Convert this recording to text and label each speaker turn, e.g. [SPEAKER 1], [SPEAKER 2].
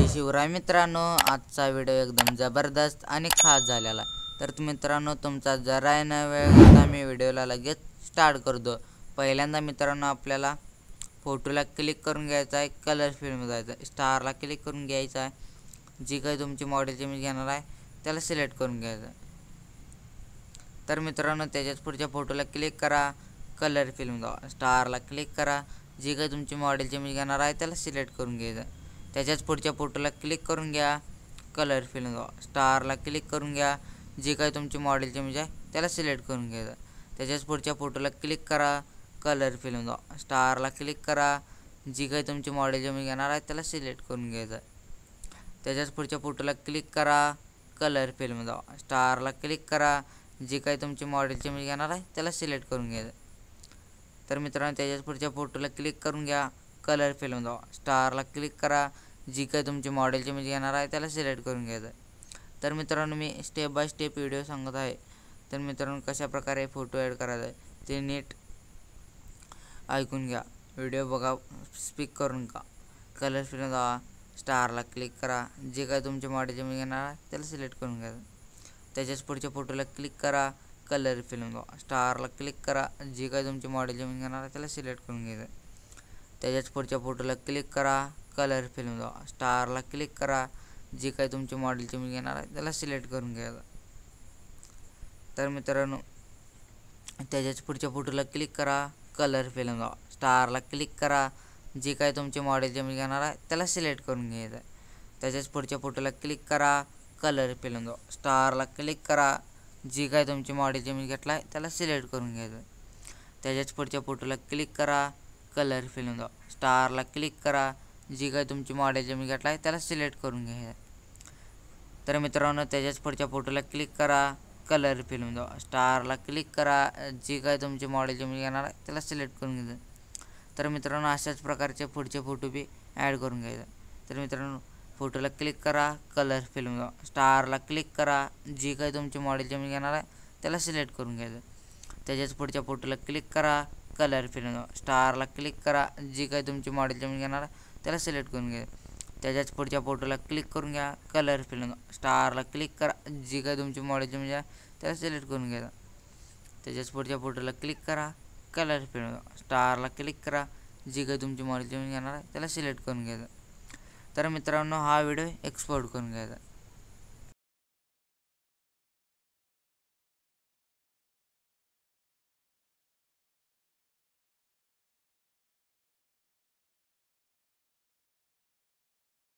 [SPEAKER 1] शिवराय मित्रांनो, आजचा व्हिडिओ एकदम जबरदस्त आणि खास झालेला आहे। तर मित्रांनो, तुमचा जरा न वेळ घेता मी व्हिडिओला लगेच स्टार्ट करतो। पहिल्यांदा मित्रांनो, आपल्याला फोटोला क्लिक करून घ्यायचा आहे, कलर फिल्म जायचं आहे, स्टारला क्लिक करून घ्यायचं आहे, जी काही तुमची मॉडेलची इमेज घेणार आहे त्याला सिलेक्ट करून घ्यायचं आहे। तर मित्रांनो, त्याच्याच पुढच्या फोटोला क्लिक करा, कलर फिल्म जावा, स्टारला क्लिक करा, जी काही तुमची मॉडेलची इमेज घेणार आहे त्याला सिलेक्ट करून घ्यायचं। त्याच्याच पुढच्या फोटोला क्लिक करून घ्या, कलर फिल्म जावा, स्टारला क्लिक करून घ्या, जी काही तुमची मॉडेलची इमेज आहे त्याला सिलेक्ट करून घ्यायचं। त्याच्याच पुढच्या फोटोला क्लिक करा, कलर फिल्म जावा, स्टारला क्लिक करा, जी काही तुमची मॉडेलची इमेज घेणार आहे त्याला सिलेक्ट करून घ्यायचं। त्याच्याच पुढच्या फोटोला क्लिक करा, कलर फिल्म जावा, स्टारला क्लिक करा, जी काही तुमची मॉडेलची इमेज घेणार आहे त्याला सिलेक्ट करून घ्यायचं। तर मित्रांनो, त्याच्याच पुढच्या फोटोला क्लिक करून घ्या, कलर फिल्म जावा, स्टारला क्लिक करा, जी काही तुमची मॉडेलची इमेज घेणार आहे त्याला सिलेक्ट करून घ्यायचं। तर मित्रांनो, मी स्टेप बाय स्टेप व्हिडिओ सांगत आहे। तर मित्रांनो, कशा प्रकारे फोटो ॲड करायचा आहे ते नीट ऐकून घ्या, व्हिडिओ बघा, स्पीक करून का। कलर फिल्म जावा, स्टारला क्लिक करा, जे काही तुमची मॉडेलची इमेज घेणार आहे त्याला सिलेक्ट करून घ्यायचं। त्याच्याच पुढच्या फोटोला क्लिक करा, कलर फिल्म जावा, स्टारला क्लिक करा, जी काही तुमची मॉडेलची इमेज घेणार आहे त्याला सिलेक्ट करून घ्यायचं। त्याच्याच पुढच्या फोटोला क्लिक करा, कलर फिल्म जावा, स्टारला क्लिक करा, जी काही तुमची मॉडेलची इमेज घेणार आहे त्याला सिलेक्ट करून घ्यायचं। तर मित्रांनो, त्याच्याच पुढच्या फोटोला क्लिक करा, कलर फिल्म जावा, स्टारला क्लिक करा, जी काही तुमची मॉडेलची इमेज घेणार आहे त्याला सिलेक्ट करून घ्यायचं। त्याच्याच पुढच्या फोटोला क्लिक करा, कलर फिल्म जावा, स्टारला क्लिक करा, जी काही तुमची मॉडेलची इमेज घेतला आहे त्याला सिलेक्ट करून घ्यायचं। त्याच्याच पुढच्या फोटोला क्लिक करा, कलर फिल्म जावा, स्टारला क्लिक करा, जी काही तुमची मॉडेलची इमेज घेतला आहे त्याला सिलेक्ट करून घ्यायचं। तर मित्रांनो, त्याच्याच पुढच्या फोटोला क्लिक करा, कलर फिल्म जावा, स्टारला क्लिक करा, जी काही तुमची मॉडेलची इमेज घेणार आहे त्याला सिलेक्ट करून घ्यायचं। तर मित्रांनो, अशाच प्रकारचे पुढचे फोटो बी ॲड करून घ्यायचं। तर मित्रांनो, फोटोला क्लिक करा, कलर फिल्म जावा, स्टारला क्लिक करा, जी काही तुमची मॉडेलची इमेज घेणार आहे त्याला सिलेक्ट करून घ्यायचं। त्याच्याच पुढच्या फोटोला क्लिक करा, कलर फिल्म जावा, स्टारला क्लिक करा, जी काही तुमची मॉडेलची इमेज घेणार आहे त्याला सिलेक्ट करून घ्या। त्याच्याच पुढच्या फोटोला क्लिक करून घ्या, कलर फिल्म जावा, स्टारला क्लिक करा, जी काही तुमची मॉडेलची इमेज आहे त्याला सिलेक्ट करून घ्या। त्याच्याच पुढच्या फोटोला क्लिक करा, कलर फिल्म जावा, स्टारला क्लिक करा, जी काही तुमची मॉडेलची इमेज घेणार आहे त्याला सिलेक्ट करून घ्यायचं। तर मित्रांनो, हा व्हिडिओ एक्सपोर्ट करून घ्यायचा।